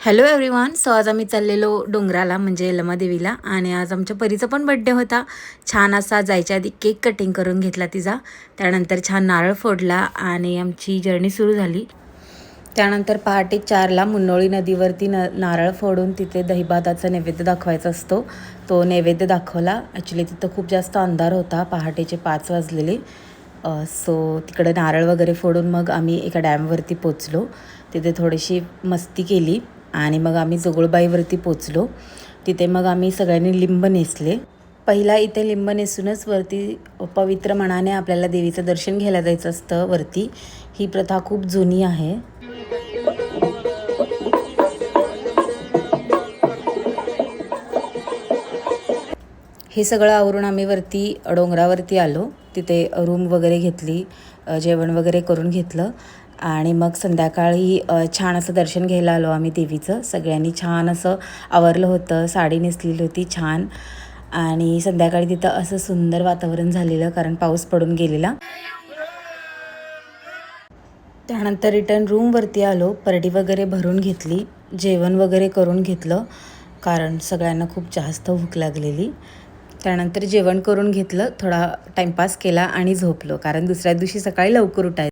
Hello everyone. So आज आम्ही चाललेलो डोंगराला म्हणजे यल्लमादेवीला आणि आज आमच्या परीचा पण बड्डे होता. छान असा जायच्या आधी केक कटिंग करून घेतला तिचा. त्यानंतर छान नारळ फोडला आणि आमची जर्नी सुरू झाली. त्यानंतर पहाटे 4ला मुन्नोळी नदीवरती नारळ फोडून तिथे दहीभाताचा नैवेद्य दाखवायचा असतो. तो नैवेद्य दाखवला. ॲक्च्युली तिथं खूप जास्त अंधार होता. पहाटेचे 5 वाजलेले. सो तिकडे नारळ वगैरे फोडून मग आम्ही एका डॅमवरती पोचलो. तिथे थोडीशी मस्ती केली आणि मग आम्ही जोगळबाईवरती पोचलो. तिथे मग आम्ही सगळ्यांनी लिंब नेसले. पहिला इथे लिंब नेसूनच वरती पवित्र मनाने आपल्याला देवीचं दर्शन घ्यायला जायचं असतं वरती. ही प्रथा खूप जुनी आहे. हे सगळं आवरून आम्ही वरती डोंगरावरती आलो. तिथे रूम वगैरे घेतली, जेवण वगैरे करून घेतलं आणि मग संध्याकाळी छान असं दर्शन घ्यायला आलो आम्ही देवीचं. सगळ्यांनी छान असं आवरलं होतं, साडी नेसलेली होती छान आणि संध्याकाळी तिथं असं सुंदर वातावरण झालेलं कारण पाऊस पडून गेलेला. त्यानंतर रिटर्न रूमवरती आलो. परडी वगैरे भरून घेतली, जेवण वगैरे करून घेतलं कारण सगळ्यांना खूप जास्त भूक लागलेली. त्यानंतर जेवण करून घेतलं, थोडा टाईमपास केला आणि झोपलो कारण दुसऱ्या दिवशी सकाळी लवकर उठायचं.